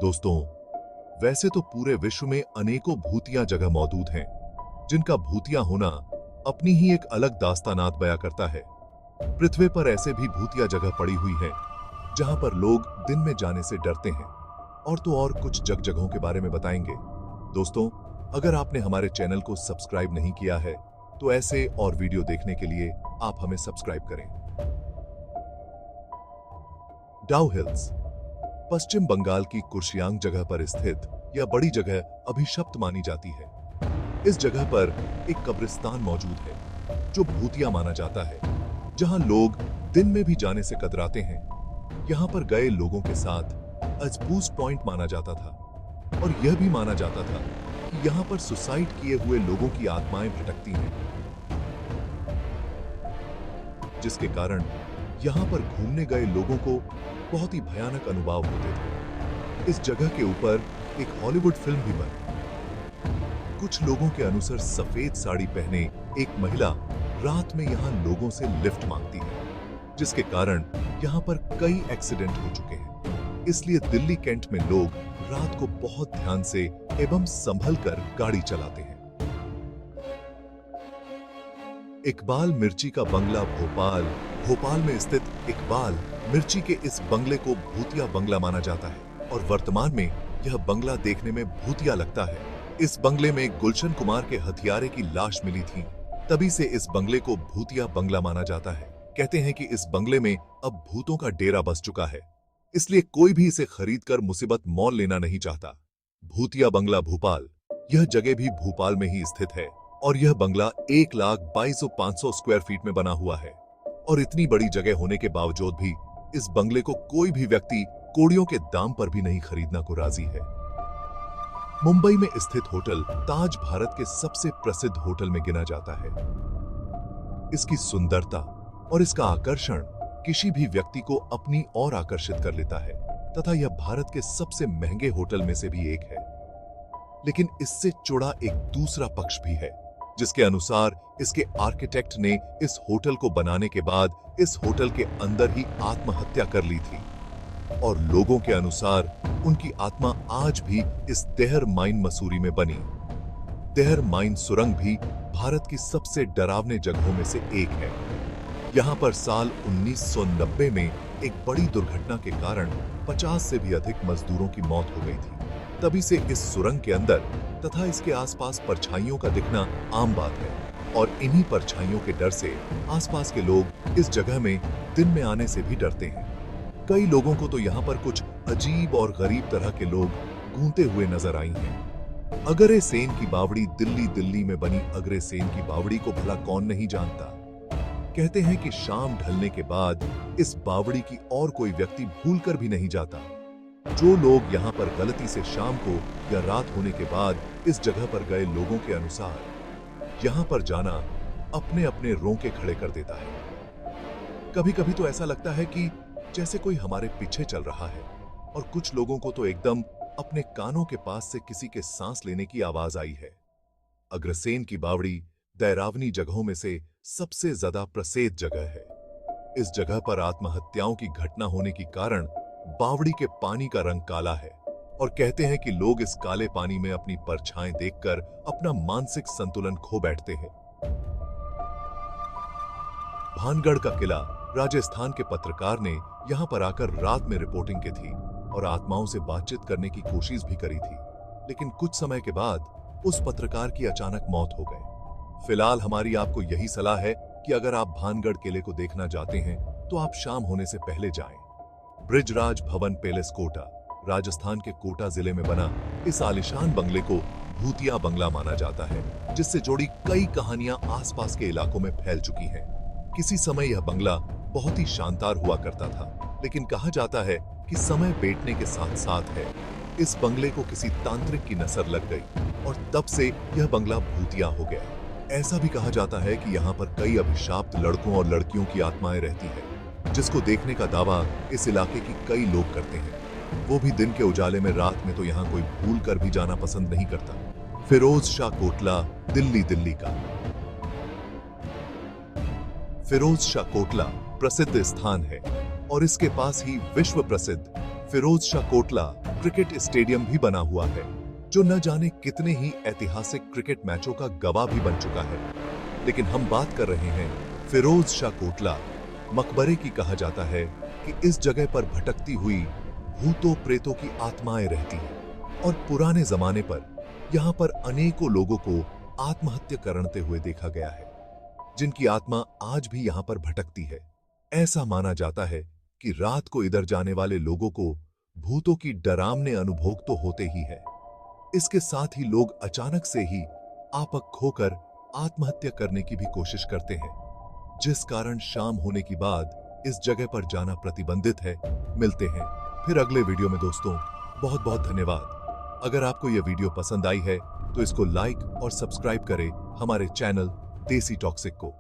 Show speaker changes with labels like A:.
A: दोस्तों, वैसे तो पूरे विश्व में अनेकों भूतिया जगह मौजूद हैं, जिनका भूतिया होना अपनी ही एक अलग दास्तानात बयां करता है। पृथ्वी पर ऐसे भी भूतिया जगह पड़ी हुई हैं, जहां पर लोग दिन में जाने से डरते हैं। और तो और कुछ जगहों के बारे में बताएंगे। दोस्तों, अगर आपने हमारे चैनल को सब्सक्राइब नहीं किया है, तो ऐसे और वीडियो देखने के लिए आप हमें सब्सक्राइब करें। डाउ हिल्स पश्चिम बंगाल की कुर्शियांग जगह पर स्थित यह बड़ी जगह अभिशप्त मानी जाती है। इस जगह पर एक कब्रिस्तान मौजूद है, जो भूतिया माना जाता है, जहां लोग दिन में भी जाने से कतराते हैं। यहां पर गए लोगों के साथ अजबूस पॉइंट माना जाता था, और यह भी माना जाता था कि यहां पर सुसाइड किए हुए लोगों की आत्माएं भटकती हैं, जिसके कारण यहां पर घूमने गए लोगों को बहुत ही भयानक अनुभव होते थे। इस जगह के ऊपर एक हॉलीवुड फिल्म भी बनी। कुछ लोगों के अनुसार सफेद साड़ी पहने एक महिला रात में यहां लोगों से लिफ्ट मांगती है, जिसके कारण यहां पर कई एक्सीडेंट हो चुके हैं। इसलिए दिल्ली कैंट में लोग रात को बहुत ध्यान से एवं संभल कर गाड़ी चलाते हैं। इकबाल मिर्ची का बंगला भोपाल में स्थित इकबाल मिर्ची के इस बंगले को भूतिया बंगला माना जाता है, और वर्तमान में यह बंगला देखने में भूतिया लगता है। इस बंगले में गुलशन कुमार के हथियारे की लाश मिली थी, तभी से इस बंगले को भूतिया बंगला माना जाता है। कहते हैं कि इस बंगले में अब भूतों का डेरा बस चुका है, इसलिए कोई भी इसे खरीदकर मुसीबत मोल लेना नहीं चाहता। भूतिया बंगला भोपाल, यह जगह भी भोपाल में ही स्थित है, और यह बंगला 1,22,500 स्क्वायर फीट में बना हुआ है। और इतनी बड़ी जगह होने के बावजूद भी इस बंगले को कोई भी व्यक्ति कौड़ियों के दाम पर भी नहीं खरीदना को राजी है। मुंबई में स्थित होटल ताज भारत के सबसे प्रसिद्ध होटल में गिना जाता है। इसकी सुंदरता और इसका आकर्षण किसी भी व्यक्ति को अपनी ओर आकर्षित कर लेता है, तथा यह भारत के सबसे महंगे होटल में से भी एक है। लेकिन इससे जुड़ा एक दूसरा पक्ष भी है, जिसके अनुसार इसके आर्किटेक्ट ने इस होटल को बनाने के बाद इस होटल के अंदर ही आत्महत्या कर ली थी, और लोगों के अनुसार उनकी आत्मा आज भी इस देहर माइन मसूरी में बनी। देहर माइन सुरंग भी भारत की सबसे डरावने जगहों में से एक है। यहां पर साल 1990 में एक बड़ी दुर्घटना के कारण 50 से भी अधिक मजदूरों की मौत हो गई थी। तभी से इस सुरंग के अंदर तथा इसके आसपास परछाइयों का दिखना आम बात है, और इन्हीं परछाइयों के डर से आसपास के लोग इस जगह में दिन में आने से भी डरते हैं। कई लोगों को तो यहाँ पर कुछ अजीब और गरीब तरह के लोग घूमते हुए नजर आई हैं। अग्रसेन की बावड़ी दिल्ली में बनी अग्रसेन की बावड़ी को भला कौन नहीं जानता। कहते हैं कि शाम ढलने के बाद इस बावड़ी की और कोई व्यक्ति भूलकर भी नहीं जाता। जो लोग यहाँ पर गलती से शाम को या रात होने के बाद इस जगह पर गए लोगों के अनुसार यहाँ पर जाना अपने अपने रोंके खड़े कर देता है। कभी कभी तो ऐसा लगता है कि जैसे कोई हमारे पीछे चल रहा है, और कुछ लोगों को तो एकदम अपने कानों के पास से किसी के सांस लेने की आवाज आई है। अग्रसेन की बावड़ी दैरावनी जगहों में से सबसे ज्यादा प्रसिद्ध जगह है। इस जगह पर आत्महत्याओं की घटना होने के कारण बावड़ी के पानी का रंग काला है, और कहते हैं कि लोग इस काले पानी में अपनी परछाएं देखकर अपना मानसिक संतुलन खो बैठते हैं। भानगढ़ का किला, राजस्थान के पत्रकार ने यहां पर आकर रात में रिपोर्टिंग की थी और आत्माओं से बातचीत करने की कोशिश भी करी थी, लेकिन कुछ समय के बाद उस पत्रकार की अचानक मौत हो गई। फिलहाल हमारी आपको यही सलाह है कि अगर आप भानगढ़ किले को देखना चाहते हैं, तो आप शाम होने से पहले जाएं। ब्रिजराज भवन पैलेस कोटा, राजस्थान के कोटा जिले में बना इस आलिशान बंगले को भूतिया बंगला माना जाता है, जिससे जुड़ी कई कहानियां आसपास के इलाकों में फैल चुकी हैं। किसी समय यह बंगला बहुत ही शानदार हुआ करता था, लेकिन कहा जाता है कि समय बीतने के साथ साथ है इस बंगले को किसी तांत्रिक की नजर लग गई, और तब से यह बंगला भूतिया हो गया। ऐसा भी कहा जाता है कि यहाँ पर कई अभिशाप्त लड़कों और लड़कियों की आत्माएं रहती है, जिसको देखने का दावा इस इलाके की कई लोग करते हैं। वो भी दिन के उजाले में। रात में तो यहाँ कोई भूल कर भी जाना पसंद नहीं करता। फिरोज शाह कोटला, दिल्ली का। फिरोज शाह कोटला प्रसिद्ध स्थान है, और इसके पास ही विश्व प्रसिद्ध फिरोज शाह कोटला क्रिकेट स्टेडियम भी बना हुआ है, जो न जाने कितने ही ऐतिहासिक क्रिकेट मैचों का गवाह भी बन चुका है। लेकिन हम बात कर रहे हैं फिरोज शाह कोटला मकबरे की। कहा जाता है कि इस जगह पर भटकती हुई भूतों प्रेतों की आत्माएं रहती हैं और पुराने जमाने पर यहाँ पर अनेकों लोगों को आत्महत्या करते हुए देखा गया है, जिनकी आत्मा आज भी यहाँ पर भटकती है। ऐसा माना जाता है कि रात को इधर जाने वाले लोगों को भूतों की डरावने अनुभव तो होते ही है, इसके साथ ही लोग अचानक से ही आपक खोकर आत्महत्या करने की भी कोशिश करते हैं, जिस कारण शाम होने के बाद इस जगह पर जाना प्रतिबंधित है। मिलते हैं फिर अगले वीडियो में दोस्तों। बहुत बहुत धन्यवाद। अगर आपको यह वीडियो पसंद आई है तो इसको लाइक और सब्सक्राइब करें हमारे चैनल देसी टॉक्सिक को।